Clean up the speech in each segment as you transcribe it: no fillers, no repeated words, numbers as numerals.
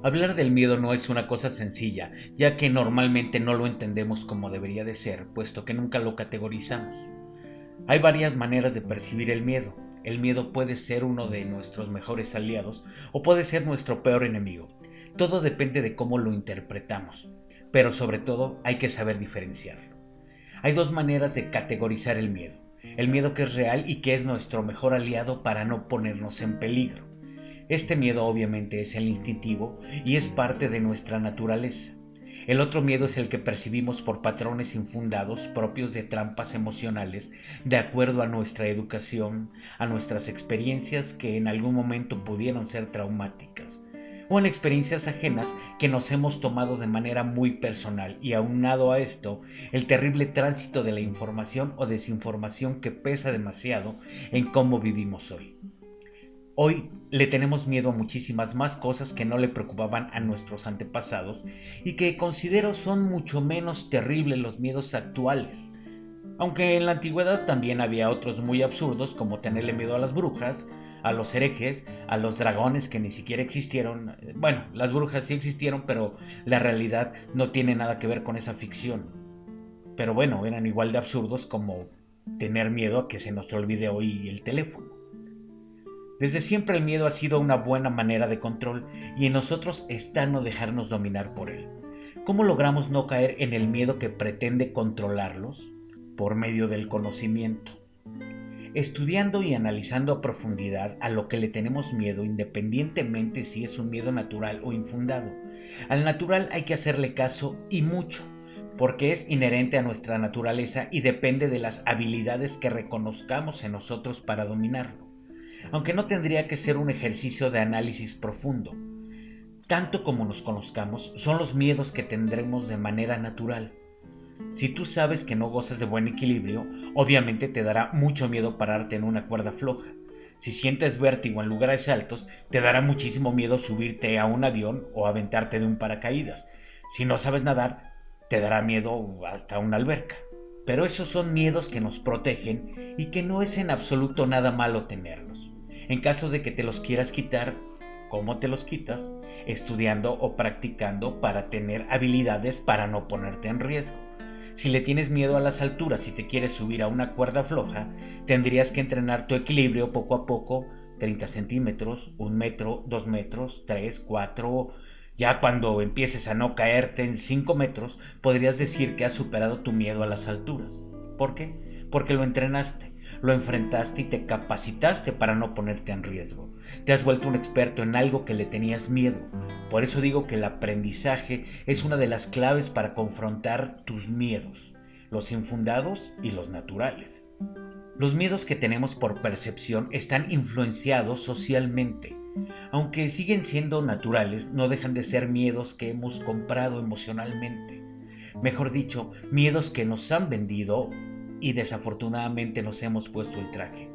Hablar del miedo no es una cosa sencilla, ya que normalmente no lo entendemos como debería de ser, puesto que nunca lo categorizamos. Hay varias maneras de percibir el miedo. El miedo puede ser uno de nuestros mejores aliados o puede ser nuestro peor enemigo. Todo depende de cómo lo interpretamos, pero sobre todo hay que saber diferenciarlo. Hay dos maneras de categorizar el miedo. El miedo que es real y que es nuestro mejor aliado para no ponernos en peligro. Este miedo obviamente es el instintivo y es parte de nuestra naturaleza. El otro miedo es el que percibimos por patrones infundados propios de trampas emocionales de acuerdo a nuestra educación, a nuestras experiencias que en algún momento pudieron ser traumáticas, o en experiencias ajenas que nos hemos tomado de manera muy personal y aunado a esto, el terrible tránsito de la información o desinformación que pesa demasiado en cómo vivimos hoy. Hoy le tenemos miedo a muchísimas más cosas que no le preocupaban a nuestros antepasados y que considero son mucho menos terribles los miedos actuales. Aunque en la antigüedad también había otros muy absurdos como tenerle miedo a las brujas, a los herejes, a los dragones que ni siquiera existieron. Bueno, las brujas sí existieron, pero la realidad no tiene nada que ver con esa ficción. Pero bueno, eran igual de absurdos como tener miedo a que se nos olvide hoy el teléfono. Desde siempre el miedo ha sido una buena manera de control y en nosotros está no dejarnos dominar por él. ¿Cómo logramos no caer en el miedo que pretende controlarlos? Por medio del conocimiento. Estudiando y analizando a profundidad a lo que le tenemos miedo independientemente si es un miedo natural o infundado. Al natural hay que hacerle caso y mucho, porque es inherente a nuestra naturaleza y depende de las habilidades que reconozcamos en nosotros para dominarlo, aunque no tendría que ser un ejercicio de análisis profundo. Tanto como nos conozcamos, son los miedos que tendremos de manera natural. Si tú sabes que no gozas de buen equilibrio, obviamente te dará mucho miedo pararte en una cuerda floja. Si sientes vértigo en lugares altos, te dará muchísimo miedo subirte a un avión o aventarte de un paracaídas. Si no sabes nadar, te dará miedo hasta una alberca. Pero esos son miedos que nos protegen y que no es en absoluto nada malo tenerlos. En caso de que te los quieras quitar, ¿cómo te los quitas? Estudiando o practicando para tener habilidades para no ponerte en riesgo. Si le tienes miedo a las alturas y te quieres subir a una cuerda floja, tendrías que entrenar tu equilibrio poco a poco, 30 centímetros, 1 metro, 2 metros, 3, 4. Ya cuando empieces a no caerte en 5 metros, podrías decir que has superado tu miedo a las alturas. ¿Por qué? Porque lo entrenaste, lo enfrentaste y te capacitaste para no ponerte en riesgo. Te has vuelto un experto en algo que le tenías miedo. Por eso digo que el aprendizaje es una de las claves para confrontar tus miedos, los infundados y los naturales. Los miedos que tenemos por percepción están influenciados socialmente. Aunque siguen siendo naturales, no dejan de ser miedos que hemos comprado emocionalmente. Mejor dicho, miedos que nos han vendido y desafortunadamente nos hemos puesto el traje.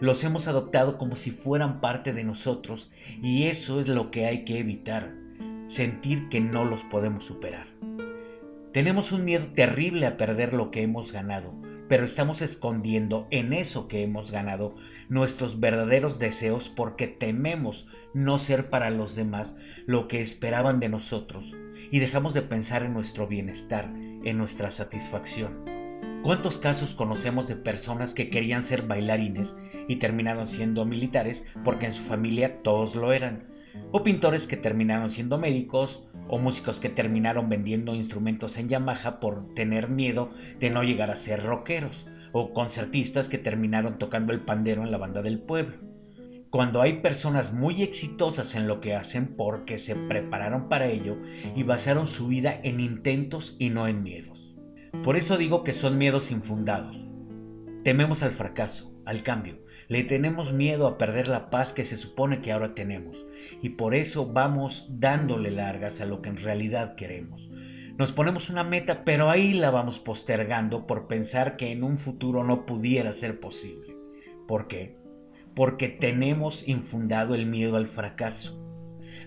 Los hemos adoptado como si fueran parte de nosotros y eso es lo que hay que evitar, sentir que no los podemos superar. Tenemos un miedo terrible a perder lo que hemos ganado, pero estamos escondiendo en eso que hemos ganado nuestros verdaderos deseos porque tememos no ser para los demás lo que esperaban de nosotros y dejamos de pensar en nuestro bienestar, en nuestra satisfacción. ¿Cuántos casos conocemos de personas que querían ser bailarines y terminaron siendo militares porque en su familia todos lo eran? O pintores que terminaron siendo médicos, o músicos que terminaron vendiendo instrumentos en Yamaha por tener miedo de no llegar a ser rockeros, o concertistas que terminaron tocando el pandero en la banda del pueblo. Cuando hay personas muy exitosas en lo que hacen porque se prepararon para ello y basaron su vida en intentos y no en miedos. Por eso digo que son miedos infundados. Tememos al fracaso, al cambio. Le tenemos miedo a perder la paz que se supone que ahora tenemos. Y por eso vamos dándole largas a lo que en realidad queremos. Nos ponemos una meta, pero ahí la vamos postergando por pensar que en un futuro no pudiera ser posible. ¿Por qué? Porque tenemos infundado el miedo al fracaso.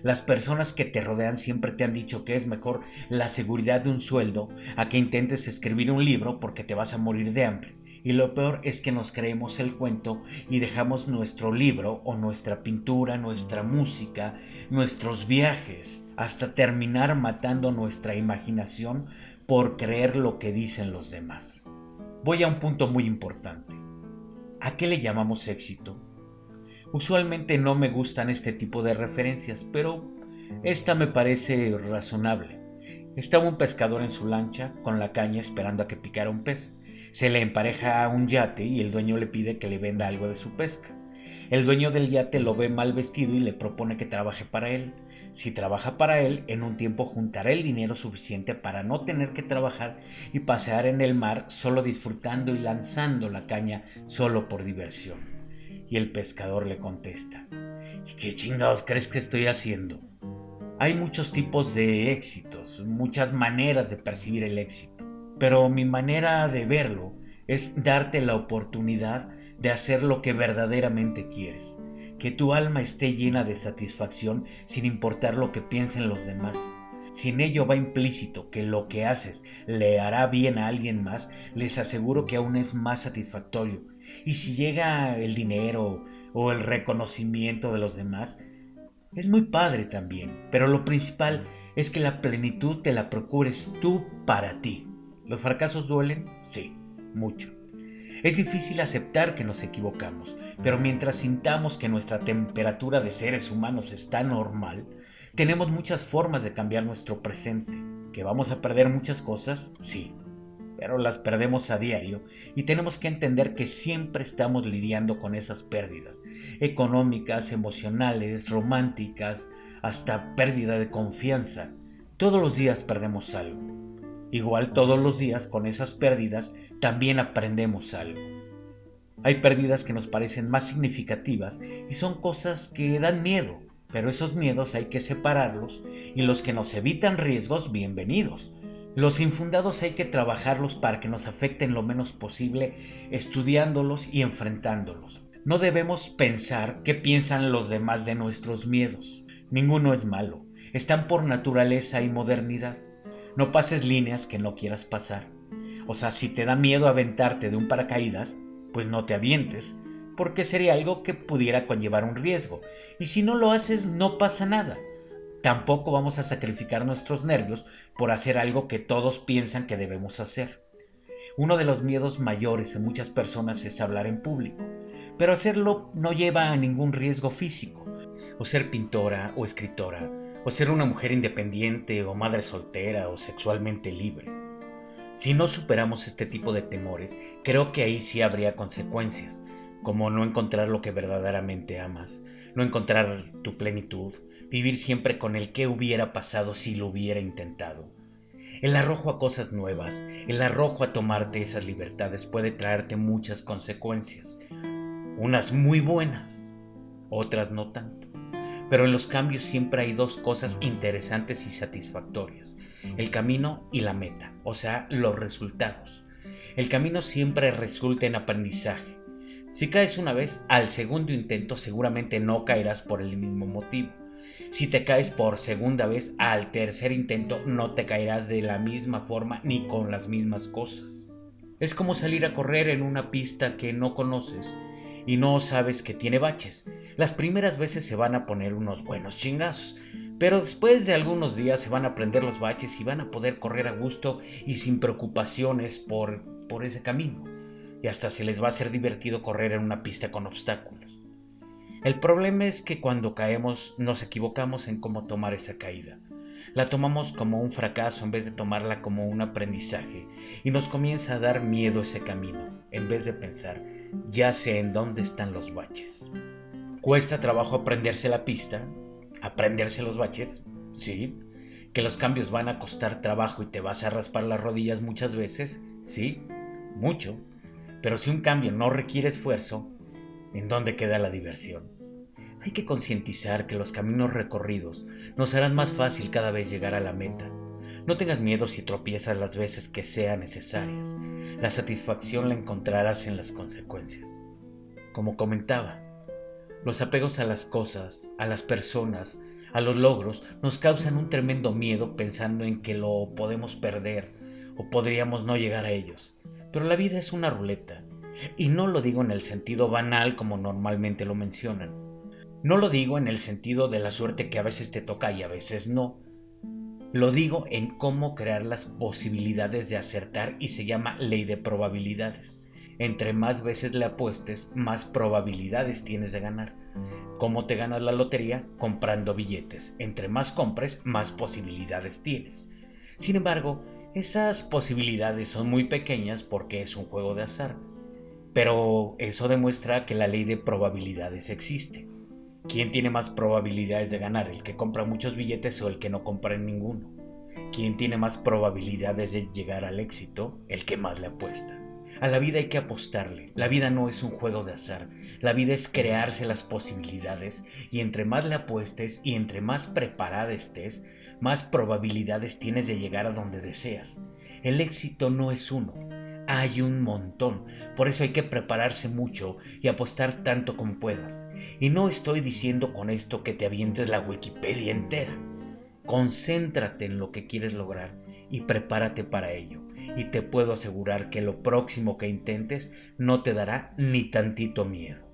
Las personas que te rodean siempre te han dicho que es mejor la seguridad de un sueldo a que intentes escribir un libro porque te vas a morir de hambre. Y lo peor es que nos creemos el cuento y dejamos nuestro libro o nuestra pintura, nuestra música, nuestros viajes hasta terminar matando nuestra imaginación por creer lo que dicen los demás. Voy a un punto muy importante. ¿A qué le llamamos éxito? Usualmente no me gustan este tipo de referencias, pero esta me parece razonable. Estaba un pescador en su lancha con la caña esperando a que picara un pez. Se le empareja a un yate y el dueño le pide que le venda algo de su pesca. El dueño del yate lo ve mal vestido y le propone que trabaje para él. Si trabaja para él, en un tiempo juntará el dinero suficiente para no tener que trabajar y pasear en el mar solo disfrutando y lanzando la caña solo por diversión. Y el pescador le contesta: ¿y qué chingados crees que estoy haciendo? Hay muchos tipos de éxitos, muchas maneras de percibir el éxito, pero mi manera de verlo es darte la oportunidad de hacer lo que verdaderamente quieres, que tu alma esté llena de satisfacción sin importar lo que piensen los demás. Si en ello va implícito que lo que haces le hará bien a alguien más, les aseguro que aún es más satisfactorio. Y si llega el dinero o el reconocimiento de los demás, es muy padre también, pero lo principal es que la plenitud te la procures tú para ti. ¿Los fracasos duelen? Sí, mucho. Es difícil aceptar que nos equivocamos, pero mientras sintamos que nuestra temperatura de seres humanos está normal, tenemos muchas formas de cambiar nuestro presente. ¿Que vamos a perder muchas cosas? Sí, pero las perdemos a diario y tenemos que entender que siempre estamos lidiando con esas pérdidas, económicas, emocionales, románticas, hasta pérdida de confianza. Todos los días perdemos algo. Igual todos los días con esas pérdidas también aprendemos algo. Hay pérdidas que nos parecen más significativas y son cosas que dan miedo, pero esos miedos hay que separarlos y los que nos evitan riesgos, bienvenidos. Los infundados hay que trabajarlos para que nos afecten lo menos posible, estudiándolos y enfrentándolos. No debemos pensar qué piensan los demás de nuestros miedos. Ninguno es malo. Están por naturaleza y modernidad. No pases líneas que no quieras pasar. O sea, si te da miedo aventarte de un paracaídas, pues no te avientes, porque sería algo que pudiera conllevar un riesgo. Y si no lo haces, no pasa nada. Tampoco vamos a sacrificar nuestros nervios por hacer algo que todos piensan que debemos hacer. Uno de los miedos mayores en muchas personas es hablar en público, pero hacerlo no lleva a ningún riesgo físico. O ser pintora o escritora, o ser una mujer independiente o madre soltera o sexualmente libre. Si no superamos este tipo de temores, creo que ahí sí habría consecuencias, como no encontrar lo que verdaderamente amas, no encontrar tu plenitud, vivir siempre con el qué hubiera pasado si lo hubiera intentado. El arrojo a cosas nuevas, el arrojo a tomarte esas libertades puede traerte muchas consecuencias, unas muy buenas, otras no tanto. Pero en los cambios siempre hay dos cosas interesantes y satisfactorias: el camino y la meta, o sea, los resultados. El camino siempre resulta en aprendizaje. Si caes una vez, al segundo intento seguramente no caerás por el mismo motivo. Si te caes por segunda vez, al tercer intento no te caerás de la misma forma ni con las mismas cosas. Es como salir a correr en una pista que no conoces y no sabes que tiene baches. Las primeras veces se van a poner unos buenos chingazos, pero después de algunos días se van a aprender los baches y van a poder correr a gusto y sin preocupaciones por ese camino. Y hasta se les va a hacer divertido correr en una pista con obstáculos. El problema es que cuando caemos nos equivocamos en cómo tomar esa caída. La tomamos como un fracaso en vez de tomarla como un aprendizaje y nos comienza a dar miedo ese camino, en vez de pensar, ya sé en dónde están los baches. ¿Cuesta trabajo aprenderse la pista? ¿Aprenderse los baches? Sí. ¿Que los cambios van a costar trabajo y te vas a raspar las rodillas muchas veces? Sí, mucho. Pero si un cambio no requiere esfuerzo, ¿en dónde queda la diversión? Hay que concientizar que los caminos recorridos nos harán más fácil cada vez llegar a la meta. No tengas miedo si tropiezas las veces que sean necesarias. La satisfacción la encontrarás en las consecuencias. Como comentaba, los apegos a las cosas, a las personas, a los logros nos causan un tremendo miedo pensando en que lo podemos perder o podríamos no llegar a ellos. Pero la vida es una ruleta, y no lo digo en el sentido banal como normalmente lo mencionan. No lo digo en el sentido de la suerte que a veces te toca y a veces no, Lo digo en cómo crear las posibilidades de acertar y se llama ley de probabilidades. Entre más veces le apuestes, más probabilidades tienes de ganar. ¿Cómo te ganas la lotería? Comprando billetes. Entre más compres, más posibilidades tienes. Sin embargo, esas posibilidades son muy pequeñas porque es un juego de azar. Pero eso demuestra que la ley de probabilidades existe. ¿Quién tiene más probabilidades de ganar? ¿El que compra muchos billetes o el que no compra ninguno? ¿Quién tiene más probabilidades de llegar al éxito? El que más le apuesta. A la vida hay que apostarle. La vida no es un juego de azar. La vida es crearse las posibilidades y entre más le apuestes y entre más preparada estés, más probabilidades tienes de llegar a donde deseas. El éxito no es uno, hay un montón. Por eso hay que prepararse mucho y apostar tanto como puedas. Y no estoy diciendo con esto que te avientes la Wikipedia entera. Concéntrate en lo que quieres lograr y prepárate para ello. Y te puedo asegurar que lo próximo que intentes no te dará ni tantito miedo.